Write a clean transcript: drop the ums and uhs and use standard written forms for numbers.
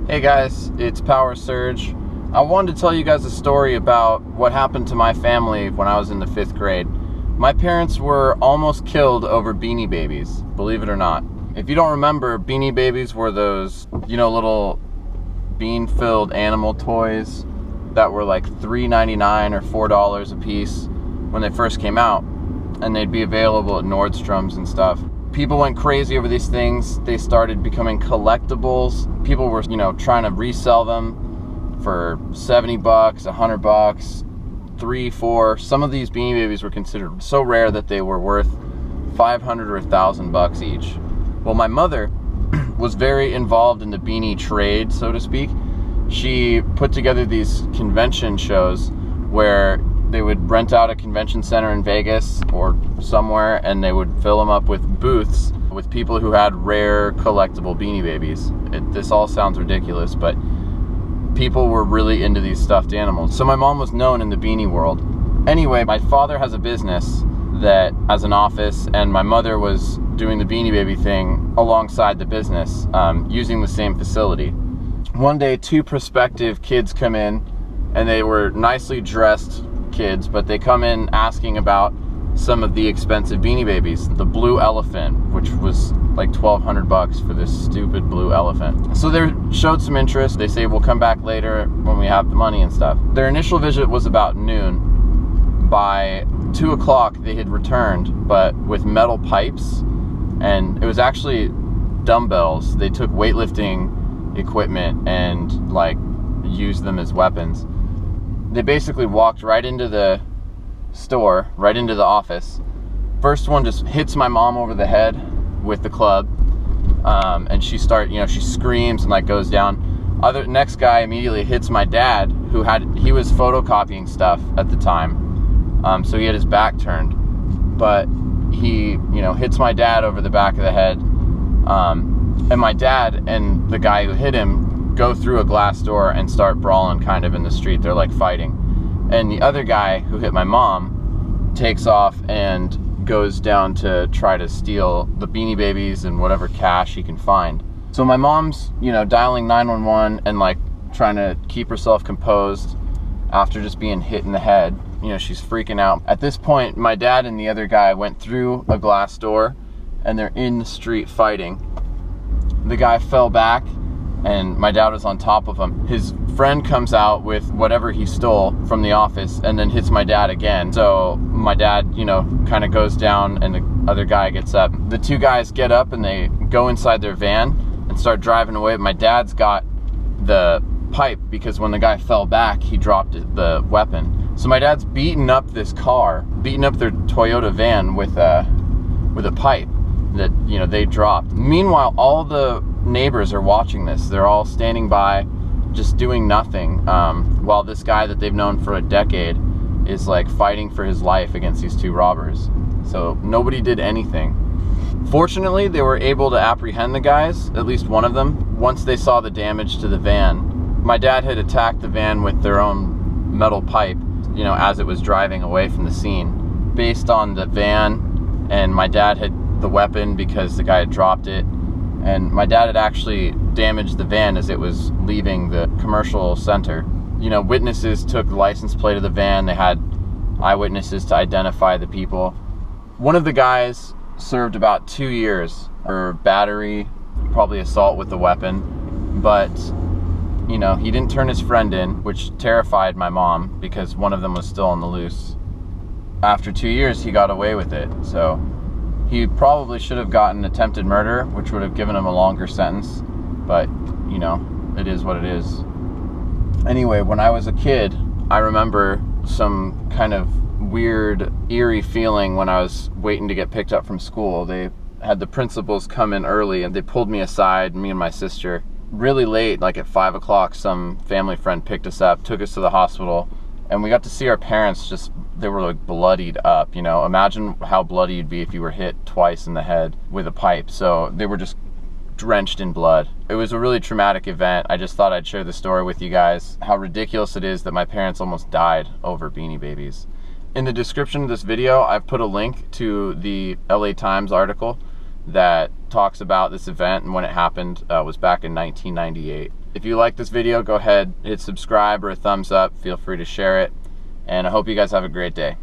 Hey guys, it's Power Surge. I wanted to tell you guys a story about what happened to my family when I was in the 5th grade. My parents were almost killed over Beanie Babies, believe it or not. If you don't remember, Beanie Babies were those, little bean-filled animal toys that were like $3.99 or $4 a piece when they first came out, and they'd be available at Nordstrom's and stuff. People went crazy over these things. They started becoming collectibles. People were, trying to resell them for 70 bucks, 100 bucks, 3, 4. Some of these Beanie Babies were considered so rare that they were worth 500 or 1,000 bucks each. Well, my mother was very involved in the beanie trade, so to speak. She put together these convention shows where they would rent out a convention center in Vegas or somewhere, and they would fill them up with booths with people who had rare collectible Beanie Babies. This all sounds ridiculous, but people were really into these stuffed animals. So my mom was known in the beanie world. Anyway, my father has a business that has an office, and my mother was doing the Beanie Baby thing alongside the business, using the same facility. One day, 2 prospective kids come in, and they were nicely dressed kids, but they come in asking about some of the expensive Beanie Babies. The blue elephant, which was like 1,200 bucks for this stupid blue elephant. So they showed some interest. They say, we'll come back later when we have the money and stuff. Their initial visit was about noon. By 2 o'clock they had returned, but with metal pipes, and it was actually dumbbells. They took weightlifting equipment and used them as weapons. They basically walked right into the store, right into the office. First one just hits my mom over the head with the club, and she screams and goes down. Next guy immediately hits my dad, he was photocopying stuff at the time, so he had his back turned, but he hits my dad over the back of the head, and my dad and the guy who hit him go through a glass door and start brawling kind of in the street. They're fighting. And the other guy who hit my mom takes off and goes down to try to steal the Beanie Babies and whatever cash he can find. So my mom's, dialing 911 and trying to keep herself composed after just being hit in the head. She's freaking out. At this point, my dad and the other guy went through a glass door and they're in the street fighting. The guy fell back, and my dad was on top of him. His friend comes out with whatever he stole from the office and then hits my dad again. So my dad, kind of goes down, and the other guy gets up. The 2 guys get up and they go inside their van and start driving away. My dad's got the pipe because when the guy fell back, he dropped the weapon. So my dad's beating up this car, beating up their Toyota van with a pipe that, they dropped. Meanwhile, all the neighbors are watching this. They're all standing by, just doing nothing, while this guy that they've known for a decade is fighting for his life against these 2 robbers. So nobody did anything. Fortunately, they were able to apprehend the guys, at least one of them, once they saw the damage to the van. My dad had attacked the van with their own metal pipe, as it was driving away from the scene. Based on the van, and my dad had the weapon because the guy had dropped it, and my dad had actually damaged the van as it was leaving the commercial center. Witnesses took the license plate of the van. They had eyewitnesses to identify the people. One of the guys served about 2 years for battery, probably assault with a weapon, but he didn't turn his friend in, which terrified my mom because one of them was still on the loose. After 2 years, he got away with it, so he probably should have gotten attempted murder, which would have given him a longer sentence, but, it is what it is. Anyway, when I was a kid, I remember some kind of weird, eerie feeling when I was waiting to get picked up from school. They had the principals come in early, and they pulled me aside, me and my sister. Really late, at 5 o'clock, some family friend picked us up, took us to the hospital, and we got to see our parents they were bloodied up, Imagine how bloody you'd be if you were hit twice in the head with a pipe. So they were just drenched in blood. It was a really traumatic event. I just thought I'd share the story with you guys, how ridiculous it is that my parents almost died over Beanie Babies. In the description of this video, I've put a link to the LA Times article that talks about this event and when it happened. Was back in 1998. If you like this video, go ahead, hit subscribe or a thumbs up. Feel free to share it. And I hope you guys have a great day.